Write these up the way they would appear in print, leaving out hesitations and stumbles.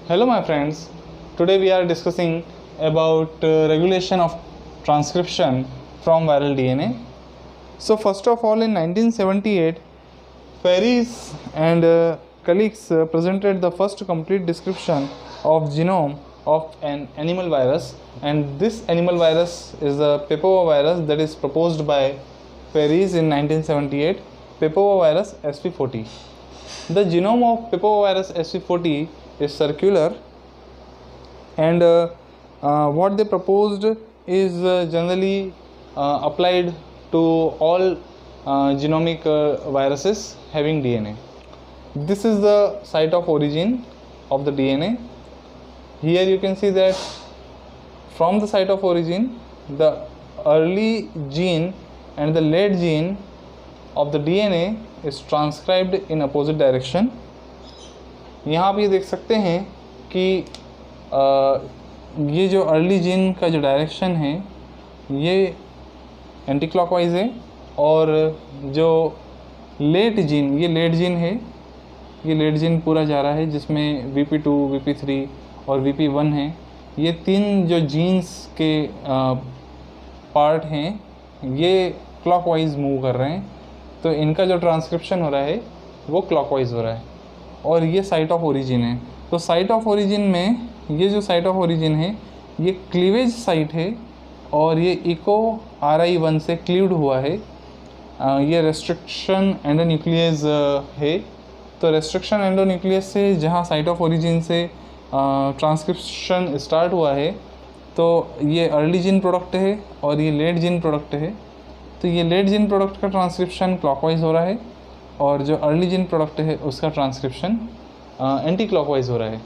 Hello my friends, today we are discussing about regulation of transcription from viral DNA. So first of all, in 1978, Ferris and colleagues presented the first complete description of genome of an animal virus, and this animal virus is the papovirus that is proposed by Ferris in 1978, papovirus SV40. The genome of papovirus SV40 is circular, and what they proposed is generally applied to all genomic viruses having DNA. This is the site of origin of the DNA. Here you can see that from the site of origin, the early gene and the late gene of the DNA is transcribed in opposite direction. यहाँ आप ये देख सकते हैं कि ये जो early gene का जो डायरेक्शन है ये एंटी क्लॉकवाइज है, और जो लेट जीन, ये लेट जीन है, ये लेट जीन पूरा जा रहा है जिसमें VP2, VP3 और VP1 है। ये तीन जो जीन्स के पार्ट हैं ये क्लॉकवाइज मूव कर रहे हैं, तो इनका जो ट्रांसक्रिप्शन हो रहा है वो क्लॉकवाइज हो रहा है, और ये साइट ऑफ ओरिजिन है। तो साइट ऑफ ओरिजिन में ये जो साइट ऑफ ओरिजिन है ये क्लीवेज साइट है, और ये इको RI1 से क्लीव्ड हुआ है। ये रेस्ट्रिक्शन एंडोन्यूक्लियस है। तो रेस्ट्रिक्शन एंडोन्यूक्लियस से जहाँ साइट ऑफ ओरिजिन से ट्रांसक्रिप्शन स्टार्ट हुआ है, तो ये अर्ली जीन प्रोडक्ट है और ये लेट जीन प्रोडक्ट है। तो ये लेट जीन प्रोडक्ट का ट्रांसक्रिप्शन क्लॉकवाइज हो रहा है, और जो अर्ली जीन प्रोडक्ट है उसका ट्रांसक्रिप्शन एंटी क्लॉकवाइज हो रहा है।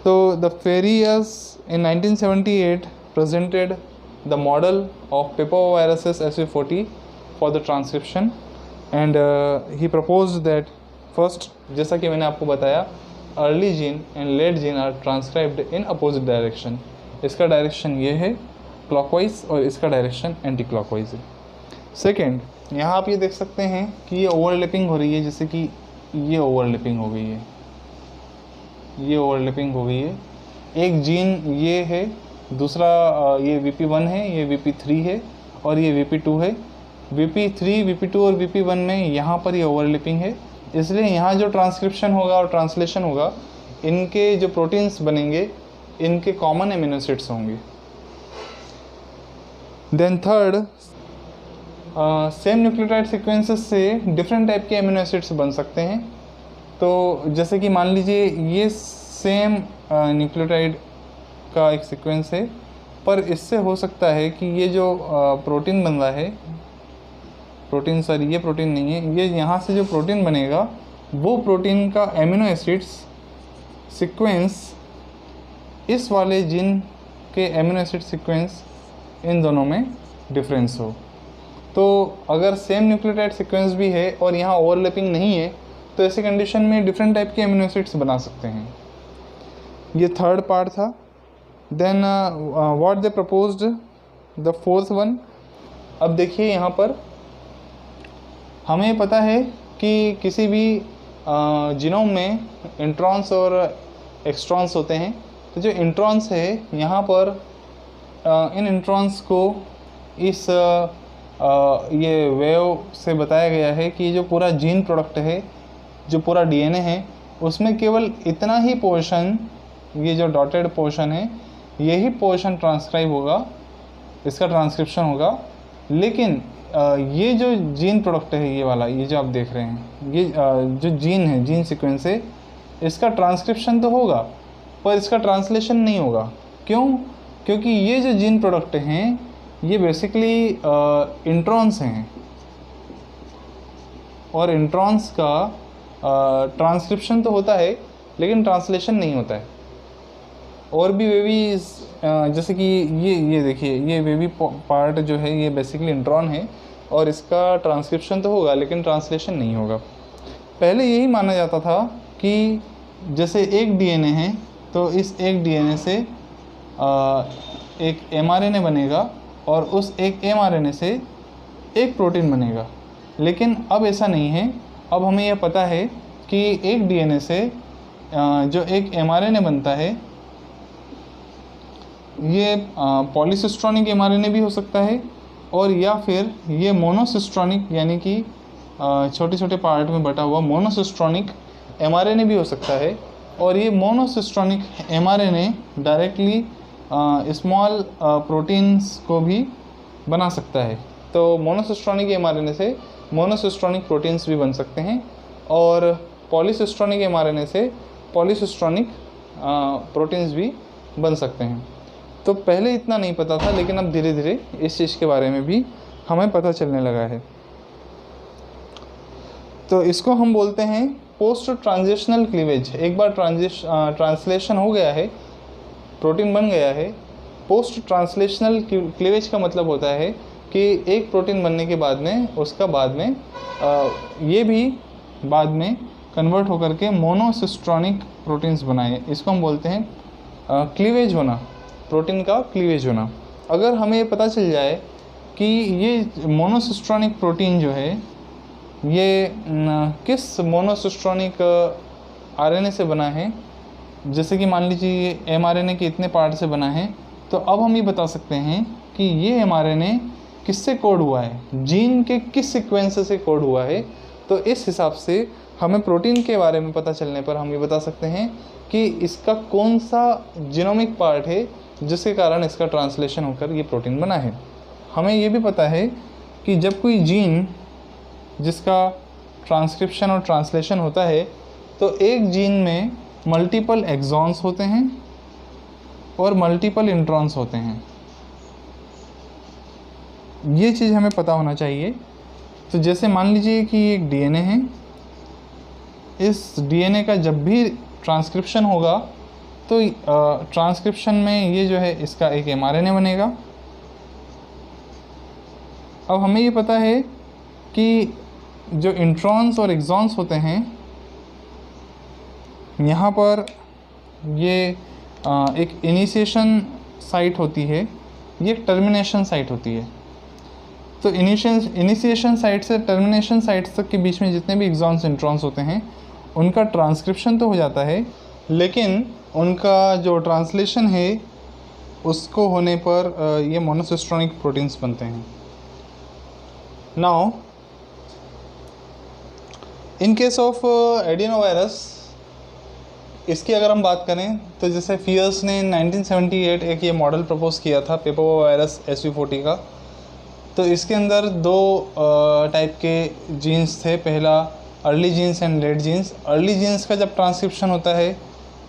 तो the furious in 1978 presented the model of papoviruses SV40 for the transcription, and he proposed that first, जैसा कि मैंने आपको बताया, early gene and late gene are transcribed in opposite direction. इसका डायरेक्शन ये है क्लॉकवाइज और इसका डायरेक्शन एंटी क्लॉकवाइज है। सेकेंड, यहाँ आप ये देख सकते हैं कि ये ओवरलैपिंग हो रही है, जैसे कि ये ओवरलैपिंग हो गई है, ये ओवरलैपिंग हो गई है। एक जीन ये है, दूसरा ये VP1 है, ये VP3 है और ये VP2 है। VP3, VP2 और VP1 में यहाँ पर ये ओवरलैपिंग है, इसलिए यहाँ जो ट्रांसक्रिप्शन होगा और ट्रांसलेशन होगा, इनके जो प्रोटीन्स बनेंगे इनके कॉमन एमिनो एसिड्स होंगे। Then third, same nucleotide sequences से डिफरेंट टाइप के एमिनो एसिड्स बन सकते हैं। तो जैसे कि मान लीजिए ये सेम न्यूक्लियोटाइड का एक सीक्वेंस है, पर इससे हो सकता है कि ये जो प्रोटीन बन रहा है, प्रोटीन सॉरी ये प्रोटीन नहीं है, ये यहाँ से जो प्रोटीन बनेगा वो प्रोटीन का एमिनो एसिड्स सीक्वेंस इस वाले जीन के एमिनो एसिड सीक्वेंस इन दोनों में डिफरेंस हो। तो अगर सेम न्यूक्लियोटाइड सीक्वेंस भी है और यहाँ ओवरलैपिंग नहीं है, तो ऐसे कंडीशन में डिफरेंट टाइप के एमिनो एसिड्स बना सकते हैं। ये थर्ड पार्ट था। Then what they proposed the fourth one. अब देखिए यहाँ पर हमें पता है कि किसी भी जीनोम में इंट्रॉन्स और एक्सट्रॉन्स होते हैं। तो जो इंट्रॉन्स है यहाँ पर इन इंट्रॉन्स को इस ये वेव से बताया गया है कि जो पूरा जीन प्रोडक्ट है, जो पूरा DNA है, उसमें केवल इतना ही पोर्शन, ये जो डॉटेड पोर्शन है, यही पोर्शन ट्रांसक्राइब होगा, इसका ट्रांसक्रिप्शन होगा। लेकिन ये जो जीन प्रोडक्ट है, ये वाला, ये जो आप देख रहे हैं, ये जो जीन है, जीन सीक्वेंस है, इसका ट्रांसक्रिप्शन तो होगा पर इसका ट्रांसलेशन नहीं होगा। क्यों? क्योंकि ये जो जीन प्रोडक्ट हैं ये बेसिकली इंट्रॉन्स हैं, और इंट्रॉन्स का ट्रांसक्रिप्शन तो होता है लेकिन ट्रांसलेशन नहीं होता है। और भी वेवी, जैसे कि ये देखिए, ये वेवी पार्ट जो है ये बेसिकली इंट्रॉन है, और इसका ट्रांसक्रिप्शन तो होगा लेकिन ट्रांसलेशन नहीं होगा। पहले यही माना जाता था कि जैसे एक DNA है, तो इस एक DNA से एक mRNA बनेगा, और उस एक mRNA से एक प्रोटीन बनेगा। लेकिन अब ऐसा नहीं है। अब हमें यह पता है कि एक DNA से जो एक mRNA बनता है ये पॉलीसिस्ट्रॉनिक mRNA भी हो सकता है, और या फिर ये मोनोसिस्ट्रॉनिक यानी कि छोटे छोटे पार्ट में बटा हुआ मोनोसिस्ट्रॉनिक mRNA भी हो सकता है। और ये monocistronic mRNA directly small proteins को भी बना सकता है। तो मोनोसिस्ट्रॉनिक mRNA से मोनोसिस्ट्रॉनिक प्रोटीन्स भी बन सकते हैं, और पॉलीसिस्ट्रॉनिक mRNA से पॉलीसिस्ट्रॉनिक प्रोटीन्स भी बन सकते हैं। तो पहले इतना नहीं पता था, लेकिन अब धीरे धीरे इस चीज़ के बारे में भी हमें पता चलने लगा है। तो इसको हम बोलते हैं पोस्ट ट्रांजिशनल क्लीवेज। एक बार ट्रांसलेशन हो गया है, प्रोटीन बन गया है, पोस्ट ट्रांसलेशनल क्लीवेज का मतलब होता है कि एक प्रोटीन बनने के बाद में उसका बाद में ये भी बाद में कन्वर्ट होकर के मोनोसिस्ट्रॉनिक प्रोटीन्स बनाए। इसको हम बोलते हैं क्लीवेज होना, प्रोटीन का क्लीवेज होना। अगर हमें पता चल जाए कि ये मोनोसिस्ट्रॉनिक प्रोटीन जो है ये किस मोनोसिस्ट्रॉनिक आरएनए से बना है, जैसे कि मान लीजिए ये एमआरएनए के इतने पार्ट से बना है, तो अब हम ये बता सकते हैं कि ये एमआरएनए किससे कोड हुआ है, जीन के किस सीक्वेंस से कोड हुआ है। तो इस हिसाब से हमें प्रोटीन के बारे में पता चलने पर हम ये बता सकते हैं कि इसका कौन सा जीनोमिक पार्ट है जिसके कारण इसका ट्रांसलेशन होकर ये प्रोटीन बना है। हमें ये भी पता है कि जब कोई जीन जिसका ट्रांसक्रिप्शन और ट्रांसलेशन होता है तो एक जीन में मल्टीपल एक्सॉन्स होते हैं और मल्टीपल इंट्रॉन्स होते हैं। ये चीज़ हमें पता होना चाहिए। तो जैसे मान लीजिए कि एक डीएनए है, इस डीएनए का जब भी ट्रांसक्रिप्शन होगा तो ट्रांसक्रिप्शन में ये जो है इसका एक एमआरएनए बनेगा। अब हमें ये पता है कि जो इंट्रॉन्स और एक्सॉन्स होते हैं, यहाँ पर ये एक इनिशिएशन साइट होती है, ये एक टर्मिनेशन साइट होती है। तो इनिशिएशन साइट से टर्मिनेशन साइट तक के बीच में जितने भी एक्सॉन्स इंट्रॉन्स होते हैं उनका ट्रांसक्रिप्शन तो हो जाता है, लेकिन उनका जो ट्रांसलेशन है उसको होने पर ये मोनोसिस्ट्रॉनिक प्रोटीन्स बनते हैं। Now in case of adenovirus, इसकी अगर हम बात करें तो जैसे फियर्स ने 1978 एक ये मॉडल प्रपोज किया था पेपोवायरस SV40 का। तो इसके अंदर दो टाइप के जीन्स थे, पहला early genes and late genes. Early genes का जब ट्रांसक्रिप्शन होता है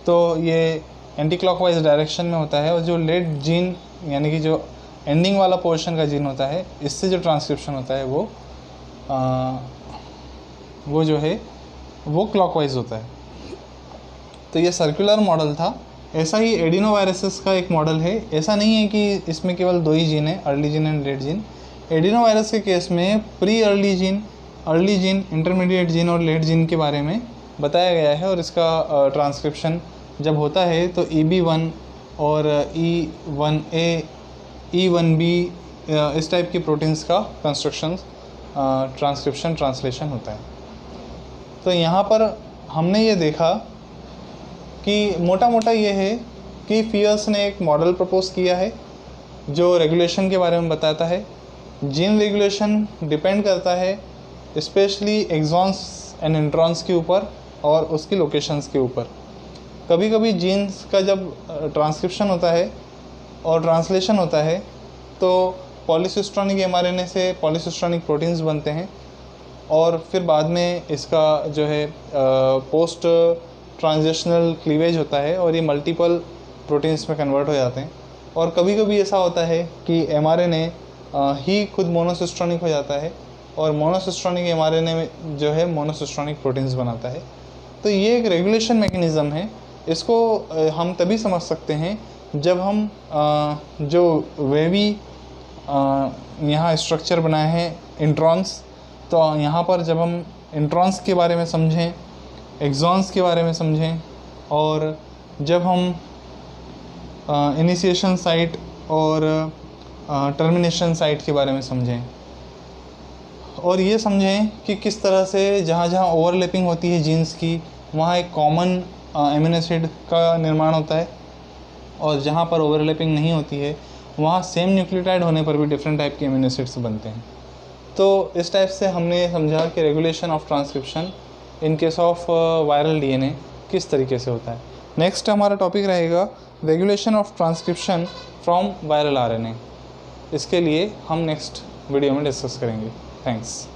तो ये एंटी क्लॉकवाइज डायरेक्शन में होता है, और जो लेट जीन यानी कि जो एंडिंग वाला पोर्शन का जीन होता है, इससे जो ट्रांसक्रिप्शन होता है वो जो है वो क्लॉकवाइज होता है। तो ये सर्कुलर मॉडल था। ऐसा ही एडिनोवायरसेस का एक मॉडल है। ऐसा नहीं है कि इसमें केवल दो ही जीन है, early gene and let gene. Adenovirus के केस में pre early gene, intermediate gene और लेट जीन के बारे में बताया गया है, और इसका ट्रांसक्रिप्शन जब होता है तो EB1 और E1A, E1B इस टाइप की प्रोटीन्स का ट्रांसलेशन होता है। तो यहाँ पर हमने ये देखा कि मोटा मोटा ये है कि फियर्स ने एक मॉडल प्रपोज किया है जो रेगुलेशन के बारे में बताता है। जीन रेगुलेशन डिपेंड करता है स्पेशली एक्सॉन्स एंड इंट्रॉन्स के ऊपर और उसकी लोकेशंस के ऊपर। कभी कभी जीन्स का जब ट्रांसक्रिप्शन होता है और ट्रांसलेशन होता है तो पॉलीसिस्ट्रॉनिक mRNA से पॉलीसिस्ट्रॉनिक प्रोटीन्स बनते हैं, और फिर बाद में इसका जो है पोस्ट ट्रांजिशनल क्लीवेज होता है और ये मल्टीपल प्रोटीन्स में कन्वर्ट हो जाते हैं। और कभी कभी ऐसा होता है कि mRNA ही खुद मोनोसिस्ट्रॉनिक हो जाता है, और मोनोसिस्ट्रॉनिक mRNA में जो है मोनोसिस्ट्रॉनिक प्रोटीन्स बनाता है। तो ये एक रेगुलेशन मैकेनिज़्म है। इसको हम तभी समझ सकते हैं जब हम जो वेवी यहाँ स्ट्रक्चर बनाए हैं इंट्रॉन्स, तो यहाँ पर जब हम इंट्रॉन्स के बारे में समझें, एक्सॉन्स के बारे में समझें, और जब हम इनिशिएशन साइट और टर्मिनेशन साइट के बारे में समझें, और ये समझें कि किस तरह से जहाँ जहाँ ओवरलैपिंग होती है जीन्स की, वहाँ एक कॉमन एमिनो एसिड का निर्माण होता है, और जहाँ पर ओवरलैपिंग नहीं होती है वहाँ सेम न्यूक्लियोटाइड होने पर भी डिफरेंट टाइप के एमिनो एसिड्स बनते हैं। तो इस टाइप से हमने समझा कि regulation of transcription in case of viral DNA किस तरीके से होता है। नेक्स्ट हमारा टॉपिक रहेगा regulation of transcription from viral RNA. इसके लिए हम नेक्स्ट वीडियो में डिस्कस करेंगे। थैंक्स।